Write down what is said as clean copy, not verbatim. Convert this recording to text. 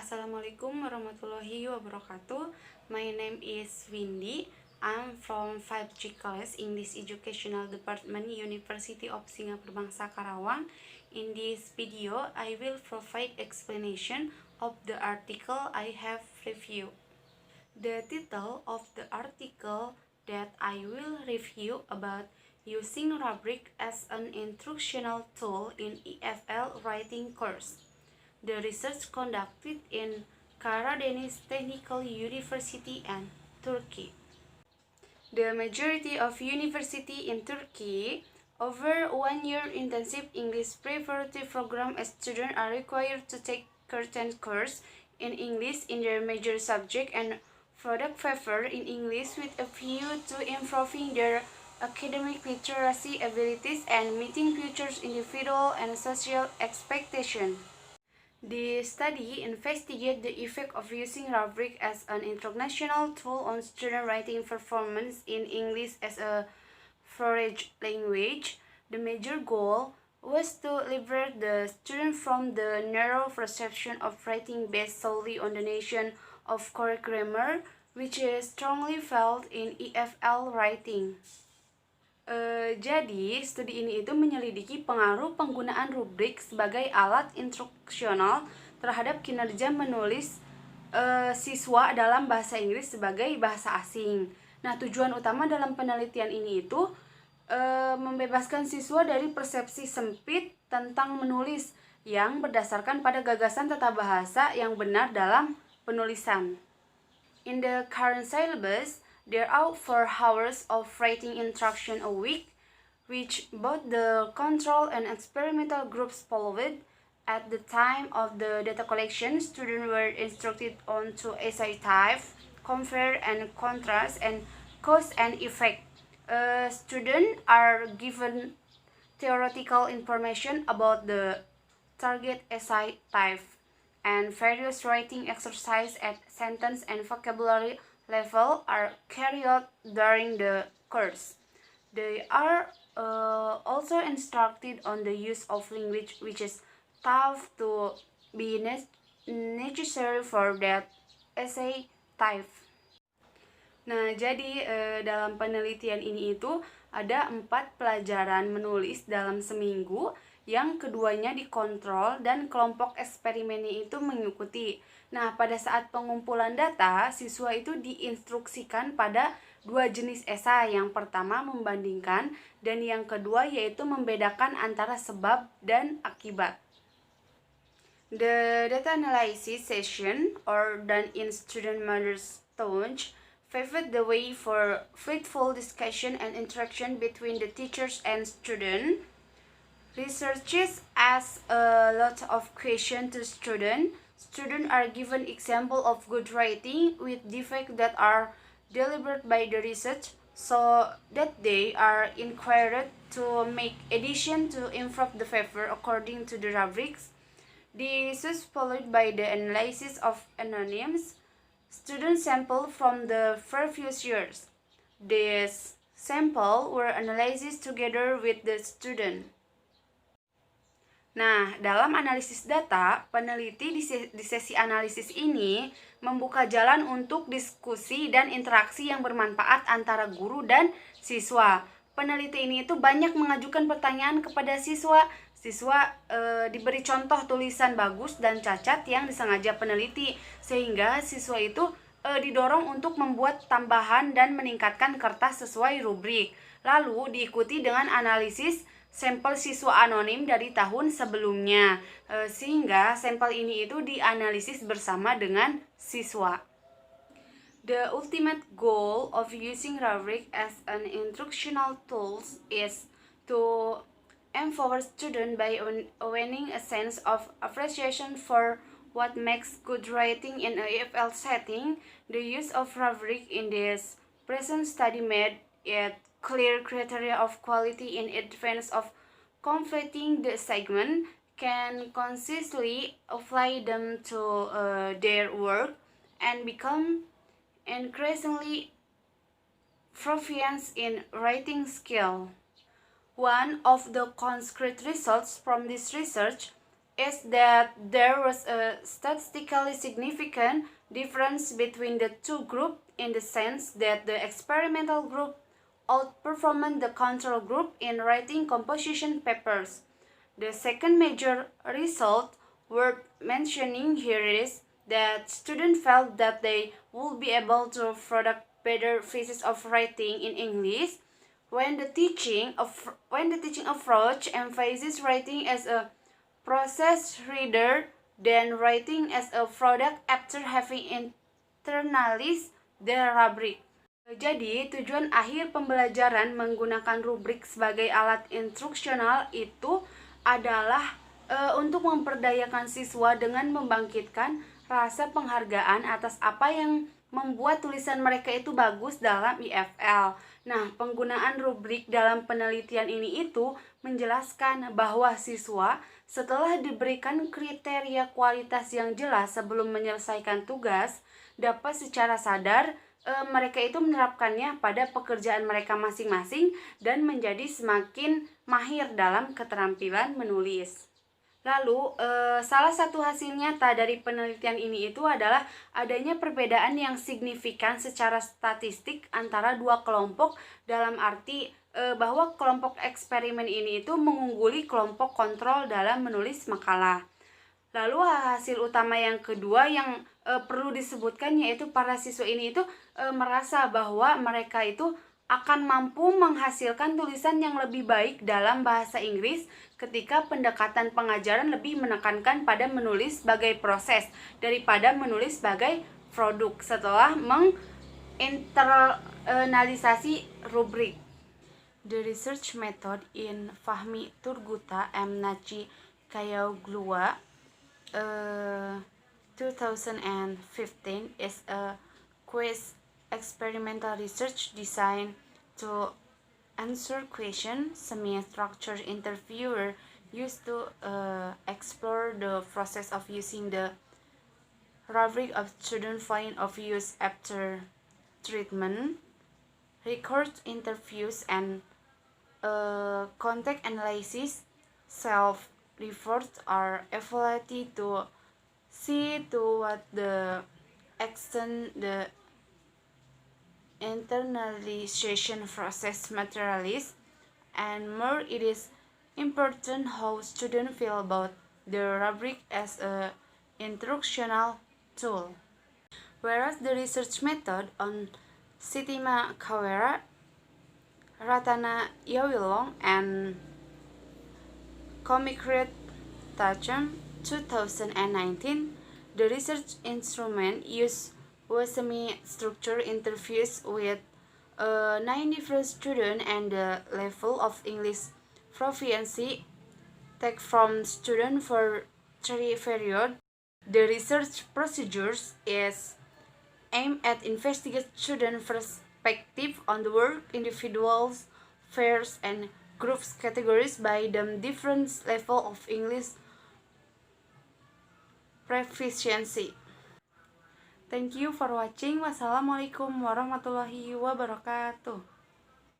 Assalamualaikum warahmatullahi wabarakatuh. My name is Windy. I'm from 5G class English Educational Department, University of Singapura Bangsa Karawang. In this video, I will provide explanation of the article I have reviewed. The title of the article that I will review about using rubric as an instructional tool in EFL writing course. The research conducted in Karadeniz Technical University and Turkey. The majority of university in Turkey over 1 year intensive English preparatory program students are required to take certain course in English in their major subject and product paper in English with a view to improving their academic literacy abilities and meeting future individual and social expectations. The study investigated the effect of using rubric as an international tool on student writing performance in English as a foreign language. The major goal was to liberate the student from the narrow perception of writing based solely on the notion of correct grammar, which is strongly felt in EFL writing. Jadi, studi ini itu menyelidiki pengaruh penggunaan rubrik sebagai alat instruksional terhadap kinerja menulis siswa dalam bahasa Inggris sebagai bahasa asing. Nah, tujuan utama dalam penelitian ini itu membebaskan siswa dari persepsi sempit tentang menulis yang berdasarkan pada gagasan tata bahasa yang benar dalam penulisan. In the current syllabus, there are 4 hours of writing instruction a week, which both the control and experimental groups followed. At the time of the data collection, students were instructed on to essay type, compare and contrast, and cause and effect. Students are given theoretical information about the target essay type and various writing exercises at sentence and vocabulary level are carried out during the course. They are also instructed on the use of language which is thought to be necessary for that essay type. Nah, jadi dalam penelitian ini itu ada 4 pelajaran menulis dalam seminggu, yang keduanya dikontrol dan kelompok eksperimennya itu mengikuti. Nah, pada saat pengumpulan data, siswa itu diinstruksikan pada 2 jenis esai. Yang pertama membandingkan dan yang kedua yaitu membedakan antara sebab dan akibat. The data analysis session or done in student matters stage paved the way for fruitful discussion and interaction between the teachers and students. Researchers ask a lot of questions to students. Students are given example of good writing with defects that are delivered by the research, so that they are encouraged to make addition to improve the paper according to the rubrics. This is followed by the analysis of anonyms student sample from the previous years. These sample were analyzed together with the student. Nah, dalam analisis data, peneliti di sesi analisis ini membuka jalan untuk diskusi dan interaksi yang bermanfaat antara guru dan siswa. Peneliti ini itu banyak mengajukan pertanyaan kepada siswa. Siswa diberi contoh tulisan bagus dan cacat yang disengaja peneliti, sehingga siswa itu didorong untuk membuat tambahan dan meningkatkan kertas sesuai rubrik. Lalu diikuti dengan analisis sampel siswa anonim dari tahun sebelumnya, sehingga sampel ini itu dianalisis bersama dengan siswa. The ultimate goal of using rubric as an instructional tool is to empower students by awakening a sense of appreciation for what makes good writing in a EFL setting. The use of rubric in this present study made it clear criteria of quality in advance of completing the segment, can consistently apply them to their work and become increasingly proficient in writing skill. One of the concrete results from this research is that there was a statistically significant difference between the two groups in the sense that the experimental group outperformed the control group in writing composition papers. The second major result worth mentioning here is that students felt that they would be able to produce better pieces of writing in English when the teaching approach emphasizes writing as a process rather than writing as a product after having internalized the rubric. Jadi, tujuan akhir pembelajaran menggunakan rubrik sebagai alat instruksional itu adalah untuk memperdayakan siswa dengan membangkitkan rasa penghargaan atas apa yang membuat tulisan mereka itu bagus dalam IFL. Nah, penggunaan rubrik dalam penelitian ini itu menjelaskan bahwa siswa setelah diberikan kriteria kualitas yang jelas sebelum menyelesaikan tugas, dapat secara sadar mereka itu menerapkannya pada pekerjaan mereka masing-masing dan menjadi semakin mahir dalam keterampilan menulis. Lalu, salah satu hasil nyata dari penelitian ini itu adalah adanya perbedaan yang signifikan secara statistik antara dua kelompok dalam arti bahwa kelompok eksperimen ini itu mengungguli kelompok kontrol dalam menulis makalah. Lalu hasil utama yang kedua yang perlu disebutkan yaitu para siswa ini itu merasa bahwa mereka itu akan mampu menghasilkan tulisan yang lebih baik dalam bahasa Inggris ketika pendekatan pengajaran lebih menekankan pada menulis sebagai proses daripada menulis sebagai produk setelah menginternalisasi rubrik. The research method in Fahmi Turguta M. Naci Kayaglua 2015 is a quiz experimental research designed to answer questions semi-structured interviewer used to explore the process of using the rubric of student point of views after treatment, record interviews, and contact analysis. Self-reports are evaluated to see to what the extent the internalization process materializes, and more it is important how students feel about the rubric as an instructional tool. Whereas the research method on Sitima Kawera, Ratana Yawilong, and Komikrit Tacham 2019, the research instrument used semi-structured interviews with 9 different students and the level of English proficiency take from students for 3 periods. The research procedures is aimed at investigating student perspective on the work, individuals, pairs, and groups categories by them different level of English proficiency. Thank you for watching. Wassalamualaikum warahmatullahi wabarakatuh.